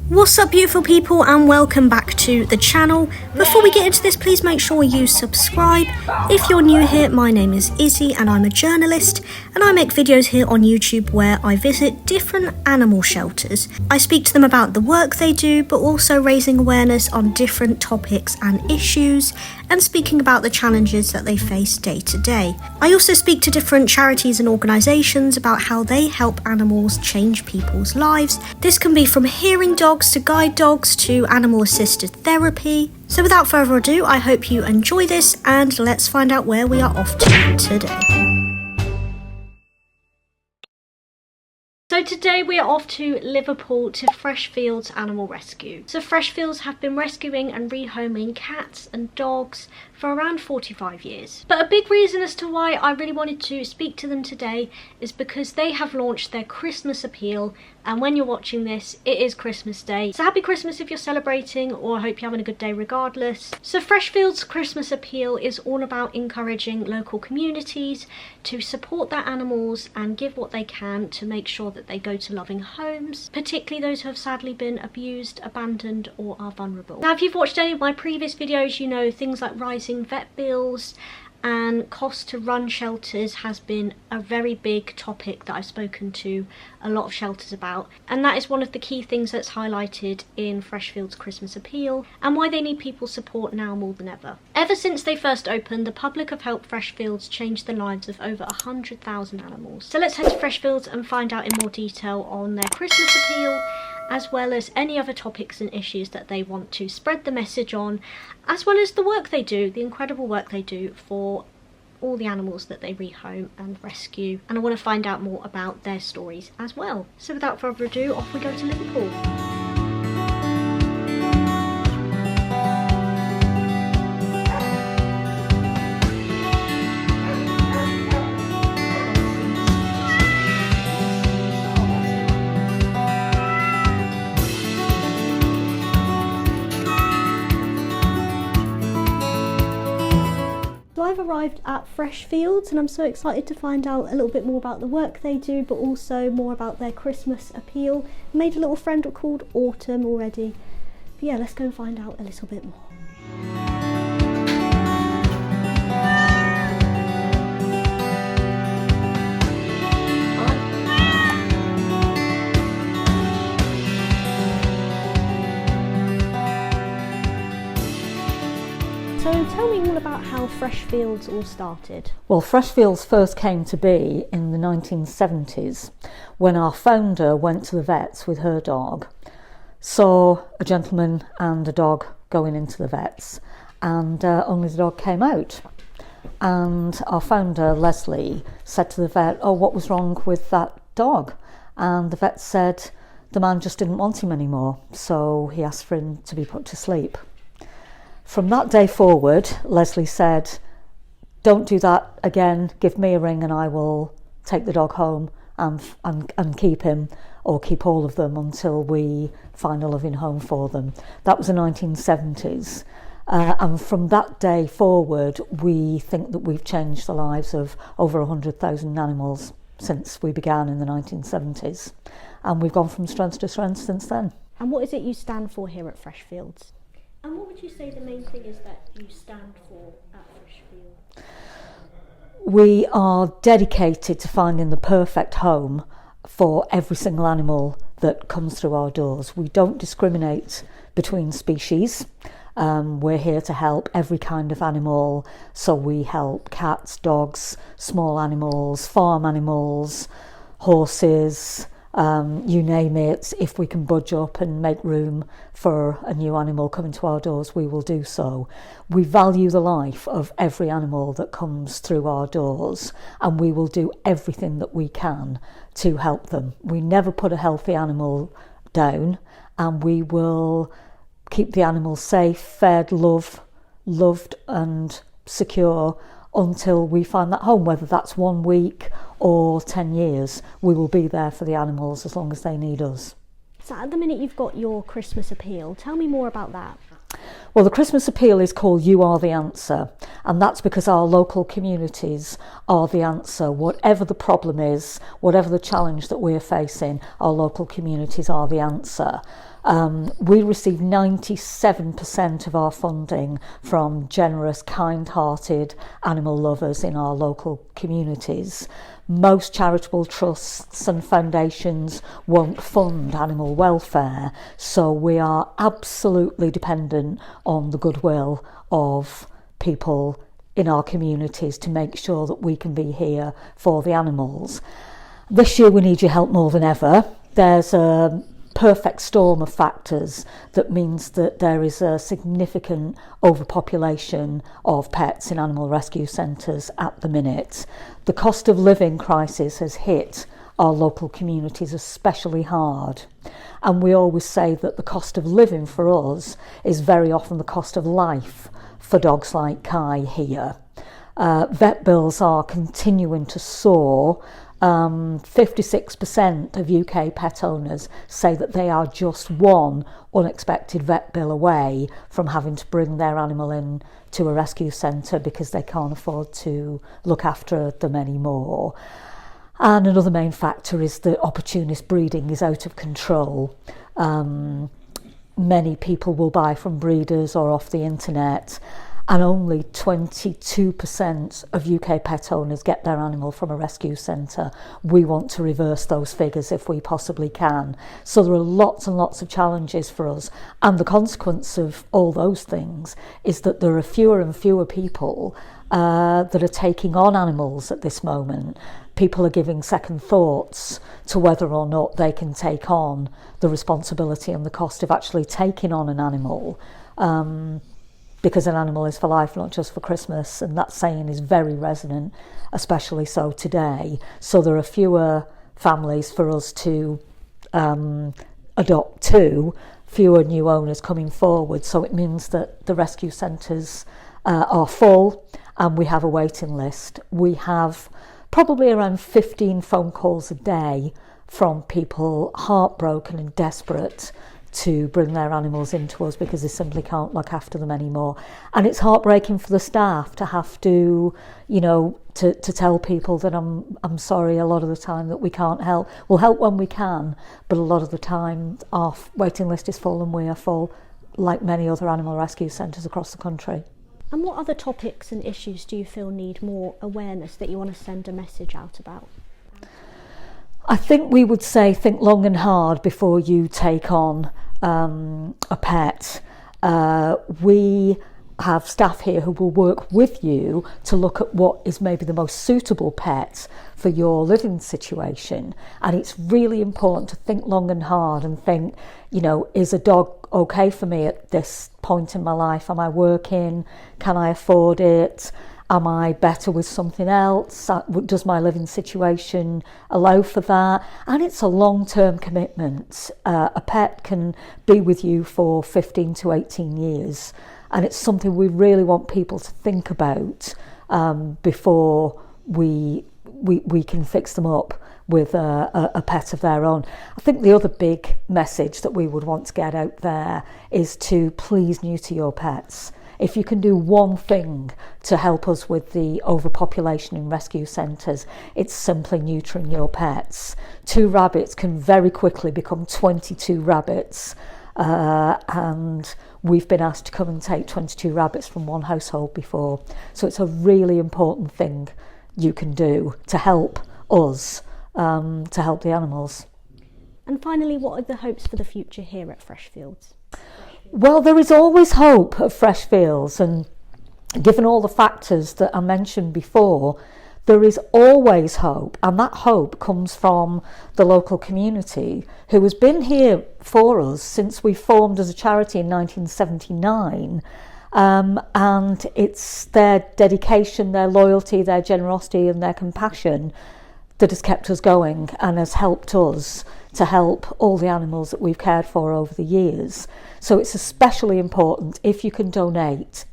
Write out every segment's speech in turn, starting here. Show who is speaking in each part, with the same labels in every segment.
Speaker 1: What's up, beautiful people, and welcome back to the channel. Before we get into this, please make sure you subscribe. If you're new here, my name is Izzy and I'm a journalist, and I make videos here on YouTube where I visit different animal shelters. I speak to them about the work they do, but also raising awareness on different topics and issues, and speaking about the challenges that they face day to day. I also speak to different charities and organisations about how they help animals change people's lives. This can be from hearing dogs to guide dogs to animal assisted therapy. So without further ado, I hope you enjoy this, and let's find out where we are off to today. So today we are off to Liverpool to Freshfields Animal Rescue. So Freshfields have been rescuing and rehoming cats and dogs for around 45 years. But a big reason as to why I really wanted to speak to them today is because they have launched their Christmas appeal, and when you're watching this, it is Christmas Day. So happy Christmas if you're celebrating, or I hope you're having a good day regardless. So Freshfields Christmas appeal is all about encouraging local communities to support their animals and give what they can to make sure that they go to loving homes, particularly those who have sadly been abused, abandoned, or are vulnerable. Now, if you've watched any of my previous videos, you know things like rising vet bills and cost to run shelters has been a very big topic that I've spoken to a lot of shelters about, and that is one of the key things that's highlighted in Freshfields Christmas appeal, and why they need people's support now more than ever. Ever since they first opened, the public have helped Freshfields change the lives of over 100,000 animals. So let's head to Freshfields and find out in more detail on their Christmas appeal, as well as any other topics and issues that they want to spread the message on, as well as the work they do, the incredible work they do for all the animals that they rehome and rescue. And I want to find out more about their stories as well. So without further ado, off we go to Liverpool. So I've arrived at Freshfields, and I'm so excited to find out a little bit more about the work they do, but also more about their Christmas appeal. I made a little friend called Autumn already. But yeah, let's go and find out a little bit more. So tell me all about how Freshfields all started.
Speaker 2: Well, Freshfields first came to be in the 1970s when our founder went to the vets with her dog, saw a gentleman and a dog going into the vets, and only the dog came out. And our founder, Leslie, said to the vet, "Oh, what was wrong with that dog?" And the vet said the man just didn't want him anymore, so he asked for him to be put to sleep. From that day forward, Leslie said, "Don't do that again, give me a ring and I will take the dog home and keep him, or keep all of them until we find a loving home for them." That was the 1970s. And from that day forward, we think that we've changed the lives of over 100,000 animals since we began in the 1970s. And we've gone from strength to strength since then.
Speaker 1: And what is it you stand for here at Freshfields? And what would you say the main thing is that you stand for at Freshfields?
Speaker 2: We are dedicated to finding the perfect home for every single animal that comes through our doors. We don't discriminate between species. We're here to help every kind of animal. So we help cats, dogs, small animals, farm animals, horses, you name it. If we can budge up and make room for a new animal coming to our doors, we will do so. We value the life of every animal that comes through our doors, and we will do everything that we can to help them. We never put a healthy animal down, and we will keep the animals safe, fed, loved and secure until we find that home, whether that's 1 week or 10 years. We will be there for the animals as long as they need us.
Speaker 1: So at the minute you've got your Christmas appeal. Tell me more about that.
Speaker 2: Well, the Christmas appeal is called You Are the Answer, and that's because our local communities are the answer. Whatever the problem is, whatever the challenge that we're facing, our local communities are the answer. We receive 97% of our funding from generous, kind-hearted animal lovers in our local communities. Most charitable trusts and foundations won't fund animal welfare, so we are absolutely dependent on the goodwill of people in our communities to make sure that we can be here for the animals. This year we need your help more than ever. There's a perfect storm of factors that means that there is a significant overpopulation of pets in animal rescue centres at the minute. The cost of living crisis has hit our local communities especially hard, and we always say that the cost of living for us is very often the cost of life for dogs like Kai here. Vet bills are continuing to soar. 56% of UK pet owners say that they are just one unexpected vet bill away from having to bring their animal in to a rescue centre because they can't afford to look after them anymore. And another main factor is that opportunist breeding is out of control. Many people will buy from breeders or off the internet, and only 22% of UK pet owners get their animal from a rescue centre. We want to reverse those figures if we possibly can. So there are lots and lots of challenges for us, and the consequence of all those things is that there are fewer and fewer people that are taking on animals at this moment. People are giving second thoughts to whether or not they can take on the responsibility and the cost of actually taking on an animal. Because an animal is for life, not just for Christmas, and that saying is very resonant, especially so today. So there are fewer families for us to adopt to, fewer new owners coming forward, so it means that the rescue centres are full and we have a waiting list. We have probably around 15 phone calls a day from people heartbroken and desperate to bring their animals into us because they simply can't look after them anymore. And it's heartbreaking for the staff to have to, to tell people that I'm sorry a lot of the time that we can't help. We'll help when we can, but a lot of the time our waiting list is full and we are full, like many other animal rescue centres across the country.
Speaker 1: And what other topics and issues do you feel need more awareness that you want to send a message out about?
Speaker 2: I think we would say think long and hard before you take on a pet. We have staff here who will work with you to look at what is maybe the most suitable pet for your living situation. And it's really important to think long and hard and think, is a dog okay for me at this point in my life? Am I working? Can I afford it? Am I better with something else? Does my living situation allow for that? And it's a long-term commitment. A pet can be with you for 15 to 18 years. And it's something we really want people to think about before we can fix them up with a pet of their own. I think the other big message that we would want to get out there is to please neuter your pets. If you can do one thing to help us with the overpopulation in rescue centres, it's simply neutering your pets. 2 rabbits can very quickly become 22 rabbits, and we've been asked to come and take 22 rabbits from one household before. So it's a really important thing you can do to help us, to help the animals.
Speaker 1: And finally, what are the hopes for the future here at Freshfields?
Speaker 2: Well, there is always hope at Freshfields, and given all the factors that I mentioned before, there is always hope, and that hope comes from the local community who has been here for us since we formed as a charity in 1979, and it's their dedication, their loyalty, their generosity and their compassion that has kept us going and has helped us to help all the animals that we've cared for over the years. So it's especially important if you can donate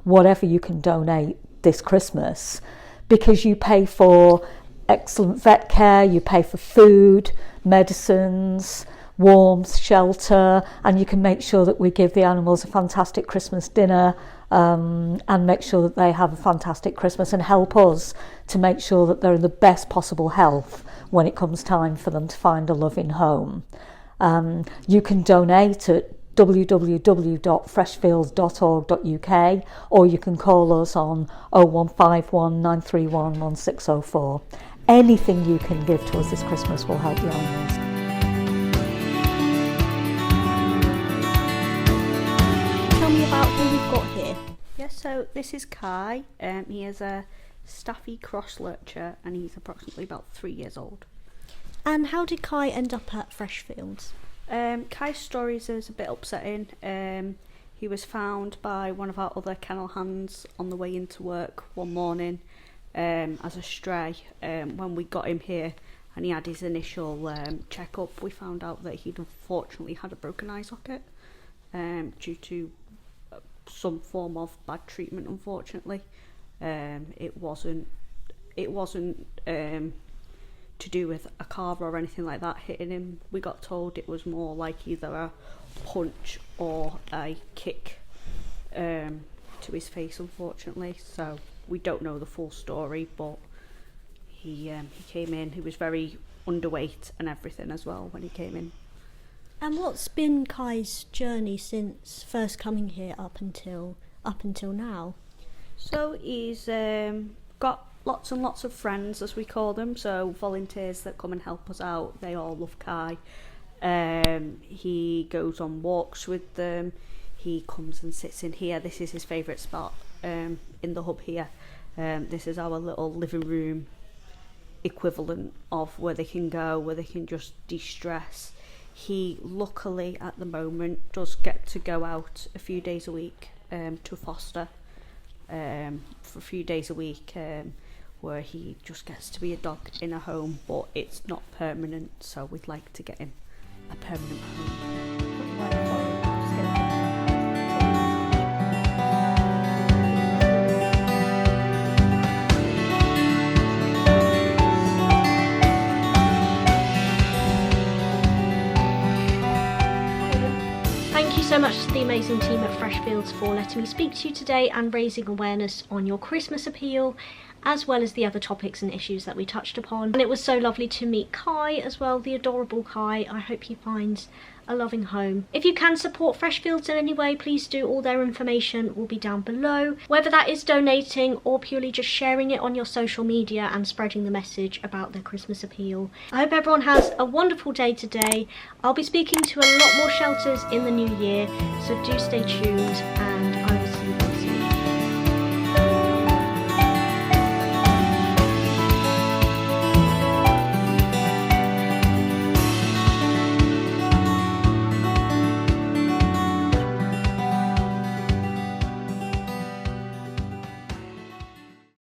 Speaker 2: whatever you can donate this Christmas, because you pay for excellent vet care, you pay for food, medicines, warmth, shelter, and you can make sure that we give the animals a fantastic Christmas dinner, and make sure that they have a fantastic Christmas and help us to make sure that they're in the best possible health when it comes time for them to find a loving home. You can donate at www.freshfields.org.uk, or you can call us on 0151 931 1604. Anything you can give to us this Christmas will help the animals.
Speaker 1: Tell me about who we've got here.
Speaker 3: Yes, so this is Kai. He is a Staffy cross lurcher and he's approximately about 3 years old.
Speaker 1: And how did Kai end up at Freshfields?
Speaker 3: Kai's story is a bit upsetting. He was found by one of our other kennel hands on the way into work one morning as a stray. When we got him here and he had his initial check-up, we found out that he'd unfortunately had a broken eye socket due to some form of bad treatment, unfortunately. It wasn't to do with a car or anything like that hitting him. We got told it was more like either a punch or a kick to his face, unfortunately. So we don't know the full story, but he came in. He was very underweight and everything as well when he came in.
Speaker 1: And what's been Kai's journey since first coming here up until now?
Speaker 3: So he's got lots and lots of friends, as we call them, so volunteers that come and help us out. They all love Kai. He goes on walks with them. He comes and sits in here. This is his favourite spot in the hub here. This is our little living room equivalent of where they can go, where they can just de-stress. He luckily at the moment does get to go out a few days a week to foster for a few days a week, where he just gets to be a dog in a home, but it's not permanent, so we'd like to get him a permanent home.
Speaker 1: Thank you so much to the amazing team at Freshfields for letting me speak to you today and raising awareness on your Christmas appeal, as well as the other topics and issues that we touched upon. And it was so lovely to meet Kai as well, the adorable Kai. I hope he finds a loving home. If you can support Freshfields in any way, please do. All their information will be down below, whether that is donating or purely just sharing it on your social media and spreading the message about their Christmas appeal. I hope everyone has a wonderful day today. I'll be speaking to a lot more shelters in the new year, so do stay tuned. And